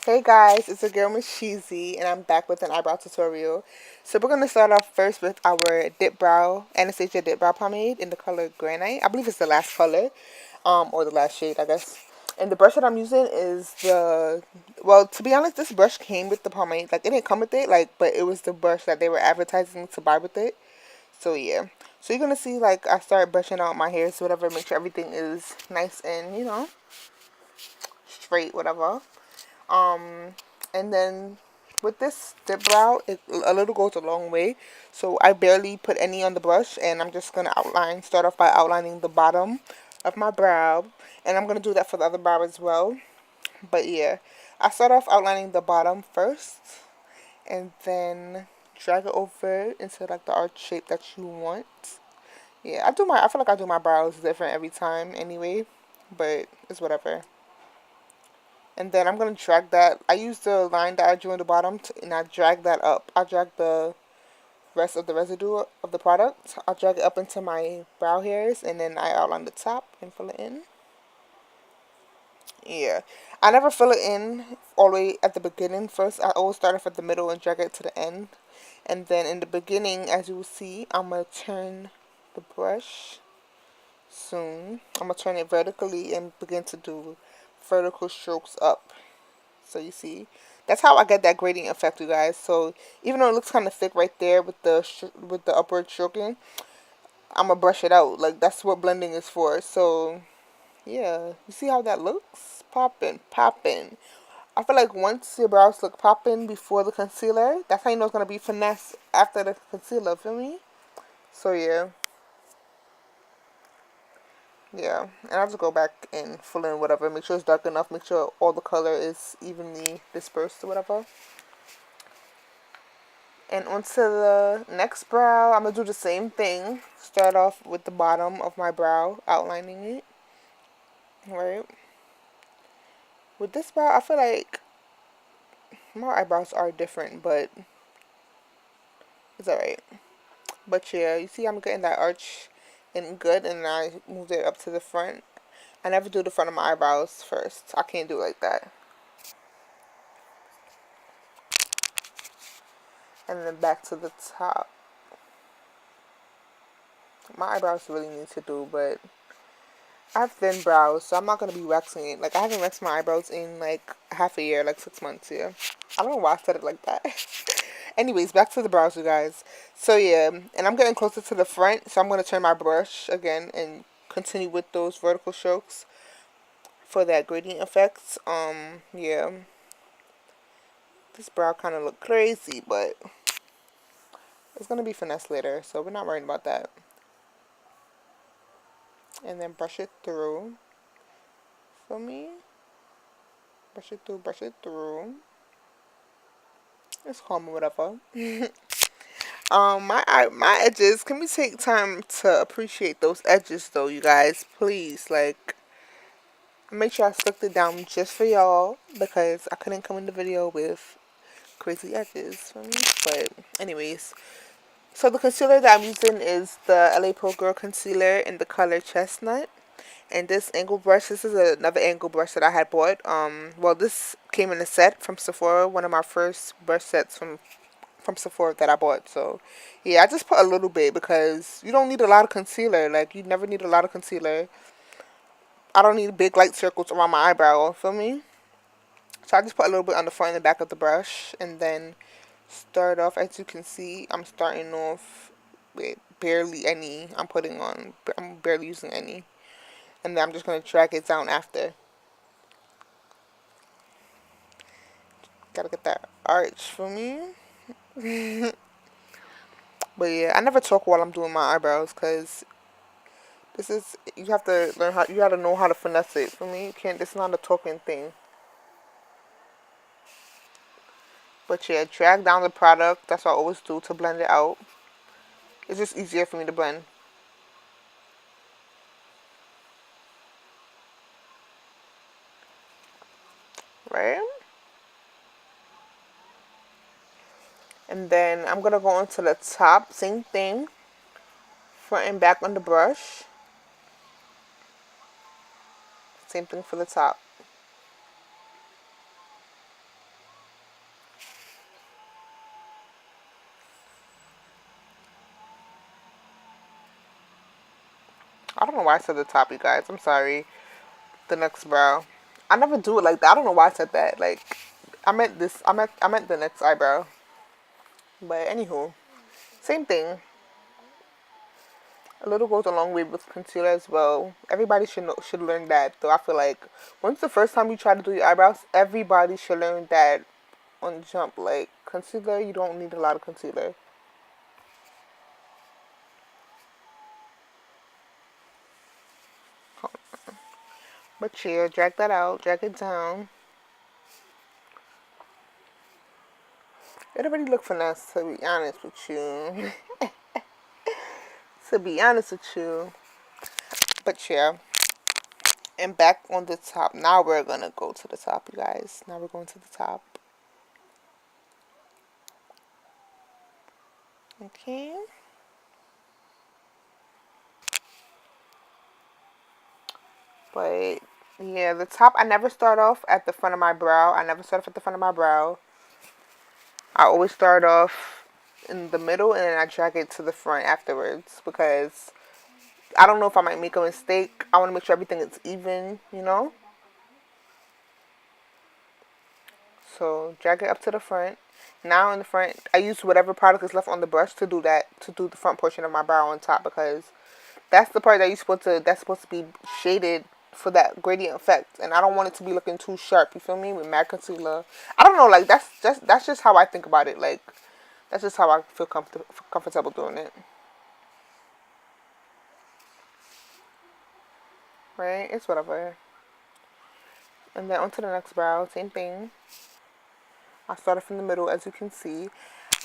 Hey guys, it's a girl Mzcheezy, and I'm back with an eyebrow tutorial. So we're gonna start off first with our dip brow Anastasia dip brow pomade in the color Granite. I believe it's the last color, or the last shade, I guess. And the brush that I'm using is the, well, to be honest, this brush came with the pomade. Like, it didn't come with it, like, but it was the brush that they were advertising to buy with it. So yeah. So you're gonna see, like, I start brushing out my hairs, whatever, make sure everything is nice and, straight, whatever. Um, and then with this dip brow, a little goes a long way. So I barely put any on the brush, and I'm just gonna start off by outlining the bottom of my brow, and I'm gonna do that for the other brow as well. But yeah, I start off outlining the bottom first, and then drag it over into like the arch shape that you want. Yeah, I feel like I do my brows different every time anyway, but it's whatever. And then I'm going to drag that. I use the line that I drew in the bottom, and I drag that up. I drag the rest of the residue of the product. I'll drag it up into my brow hairs, and then I outline the top and fill it in. Yeah. I never fill it in all the way at the beginning first. I always start off at the middle and drag it to the end. And then in the beginning, as you will see, I'm going to turn the brush soon. I'm going to turn it vertically and begin to do vertical strokes up. So you see, that's how I get that gradient effect, you guys. So even though it looks kind of thick right there with the upward stroking, I'm gonna brush it out. Like, that's what blending is for. So yeah, you see how that looks? Popping, popping. I feel like once your brows look popping before the concealer, that's how you know it's gonna be finesse after the concealer. Feel me? So yeah. Yeah, and I'll just go back and fill in whatever. Make sure it's dark enough. Make sure all the color is evenly dispersed or whatever. And onto the next brow, I'm going to do the same thing. Start off with the bottom of my brow, outlining it. Right? With this brow, I feel like my eyebrows are different, but it's alright. But yeah, you see I'm getting that arch and good, and I moved it up to the front. I never do the front of my eyebrows first. I can't do it like that. And then back to the top. My eyebrows really need to do, but I have thin brows, so I'm not gonna be waxing it. Like, I haven't waxed my eyebrows in like half a year, like 6 months. Yeah, I don't know why I said it like that. Anyways, back to the brows, you guys. So yeah, and I'm getting closer to the front, so I'm gonna turn my brush again and continue with those vertical strokes for that gradient effect. Yeah, this brow kind of look crazy, but it's gonna be finesse later, so we're not worried about that. And then brush it through for me. Brush it through, brush it through. It's calm or whatever. My edges. Can we take time to appreciate those edges, though, you guys? Please, like, make sure I slicked it down just for y'all because I couldn't come in the video with crazy edges for me. But anyways, so the concealer that I'm using is the LA Pro Girl concealer in the color Chestnut. And this angle brush, this is another angle brush that I had bought. Well, this came in a set from Sephora, one of my first brush sets from Sephora that I bought. So yeah, I just put a little bit because you don't need a lot of concealer. Like, you never need a lot of concealer. I don't need big light circles around my eyebrow. Feel me? So I just put a little bit on the front and the back of the brush, and then start off. As you can see, I'm starting off with barely any. I'm barely using any, and then I'm just gonna drag it down after. Gotta get that arch for me. But yeah, I never talk while I'm doing my eyebrows because you have to learn how, you gotta know how to finesse it. For me, you can't, it's not a talking thing. But yeah, drag down the product. That's what I always do to blend it out. It's just easier for me to blend. Right? And then I'm gonna go onto the top. Same thing. Front and back on the brush. Same thing for the top. I don't know why I said the top, you guys. I'm sorry. The next brow. I never do it like that. I don't know why I said that. Like, I meant this. I meant the next eyebrow. But anywho, same thing. A little goes a long way with concealer as well. Everybody should learn that. Though I feel like once the first time you try to do your eyebrows, everybody should learn that on jump. Like concealer, you don't need a lot of concealer. But yeah, drag that out, drag it down. It already look finesse, to be honest with you. To be honest with you. But yeah. And back on the top. Now we're gonna go to the top, you guys. Now we're going to the top. Okay. But yeah, the top, I never start off at the front of my brow. I never start off at the front of my brow. I always start off in the middle and then I drag it to the front afterwards because I don't know if I might make a mistake. I want to make sure everything is even, you know? So drag it up to the front. Now in the front, I use whatever product is left on the brush to do that, to do the front portion of my brow on top because that's the part that that's supposed to be shaded for that gradient effect. And I don't want it to be looking too sharp, you feel me? With matte concealer. I don't know, like that's just how I think about it. Like that's just how I feel comfortable doing it. Right? It's whatever. And then onto the next brow, same thing. I started from the middle, as you can see.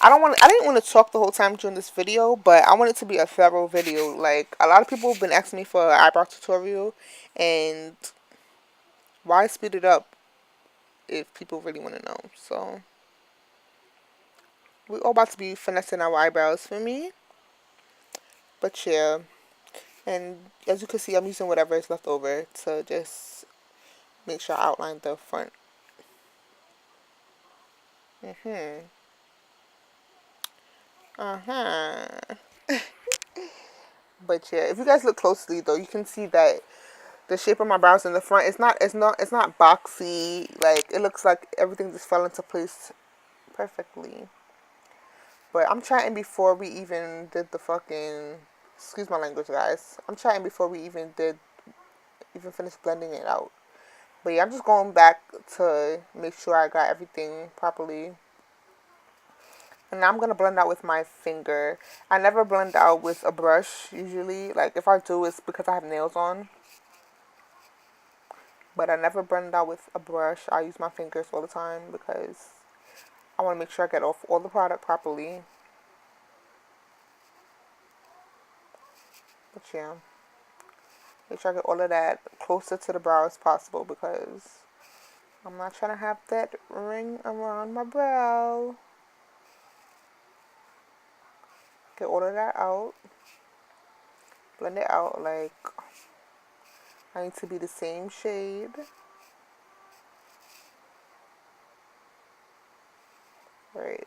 I didn't want to talk the whole time during this video, but I want it to be a thorough video. Like, a lot of people have been asking me for an eyebrow tutorial, and why speed it up if people really want to know? So, we're all about to be finessing our eyebrows for me. But yeah, and as you can see, I'm using whatever is left over to just make sure I outline the front. Uh-huh. But yeah, if you guys look closely though, you can see that the shape of my brows in the front, it's not boxy. Like it looks like everything just fell into place perfectly. But I'm chatting before we even did the fucking, excuse my language, guys. I'm chatting before we even finished blending it out. But yeah, I'm just going back to make sure I got everything properly. And now I'm going to blend out with my finger. I never blend out with a brush usually. Like if I do, it's because I have nails on. But I never blend out with a brush. I use my fingers all the time because I want to make sure I get off all the product properly. But yeah, make sure I get all of that closer to the brow as possible because I'm not trying to have that ring around my brow. Get all of that out. Blend it out like I need to be the same shade. Right.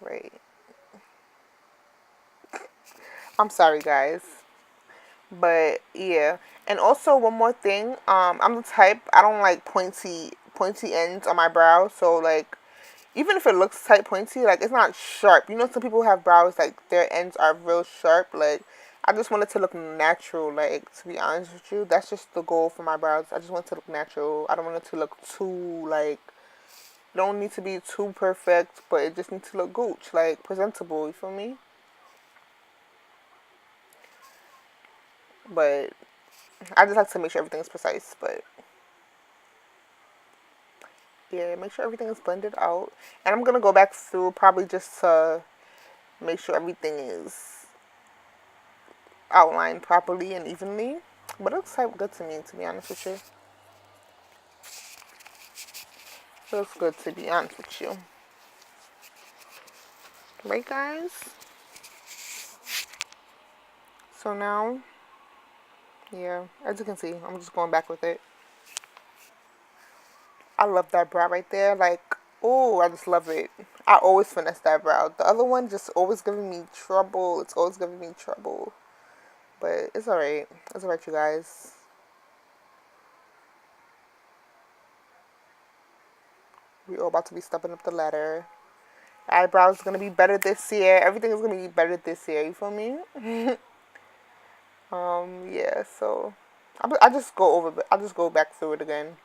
Right. I'm sorry, guys. But yeah. And also one more thing. I'm the type I don't like pointy ends on my brow. So like even if it looks tight pointy, like it's not sharp. You know, some people have brows like their ends are real sharp. Like I just want it to look natural. Like to be honest with you, that's just the goal for my brows. I just want it to look natural. I don't want it to look too like. It don't need to be too perfect, but it just needs to look gooch, like presentable. You feel me? But I just like to make sure everything is precise. But yeah, make sure everything is blended out. And I'm gonna go back through probably just to make sure everything is outlined properly and evenly. But it looks quite good to me, to be honest with you. It looks good, to be honest with you. Right, guys? So now, Yeah, as you can see, I'm just going back with it. I love that brow right there. Like, oh, I just love it. I always finesse that brow. The other one just always giving me trouble. It's always giving me trouble. But it's alright. It's alright, you guys. We all about to be stepping up the ladder. Eyebrows gonna be better this year. Everything is gonna be better this year. You feel me? Yeah. So, I just go over. I just go back through it again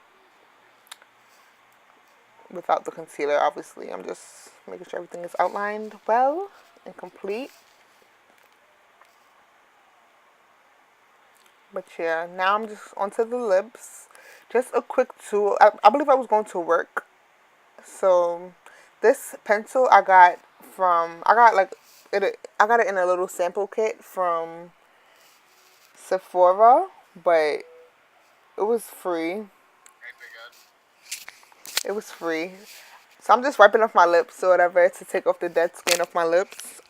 without the concealer. Obviously, I'm just making sure everything is outlined well and complete. But yeah, now I'm just onto the lips. Just a quick tool. I believe I was going to work. So this pencil I got like I got it in a little sample kit from Sephora, but it was free. It was free. So I'm just wiping off my lips or whatever to take off the dead skin off my lips.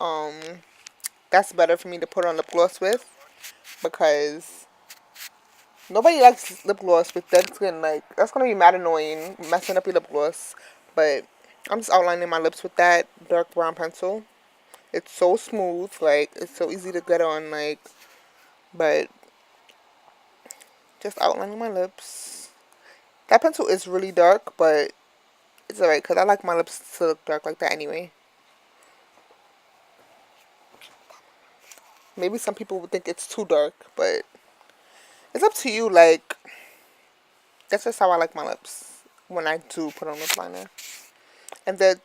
That's better for me to put on lip gloss with because nobody likes lip gloss with dead skin. Like, that's gonna be mad annoying, messing up your lip gloss. But I'm just outlining my lips with that dark brown pencil. It's so smooth, like it's so easy to get on, like. But just outlining my lips. That pencil is really dark, but it's alright because I like my lips to look dark like that anyway. Maybe some people would think it's too dark, but it's up to you. Like, that's just how I like my lips when I do put on lip liner. And the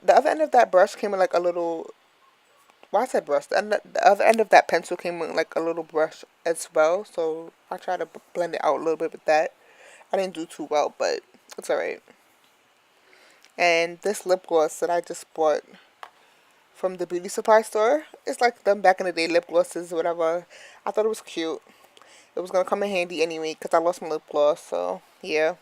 other end of that brush came in like a little. Why I said brush? The other end of that pencil came in like a little brush as well. So I try to blend it out a little bit with that. I didn't do too well, but it's alright. And this lip gloss that I just bought from the beauty supply store, it's like them back in the day lip glosses, whatever. I thought it was cute. It was gonna come in handy anyway because I lost my lip gloss. So yeah,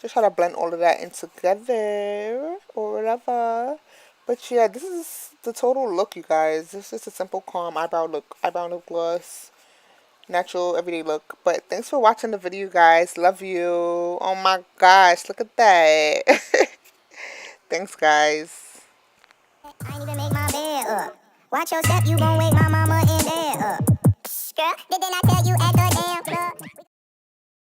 just try to blend all of that in together or whatever. But yeah, this is the total look, you guys. This is a simple, calm eyebrow look, eyebrow lip gloss, natural, everyday look. But thanks for watching the video, guys. Love you. Oh my gosh, look at that. Thanks, guys. I ain't even make my bed up. Watch your step, you gon' wake my mama and dad up. Girl, did then I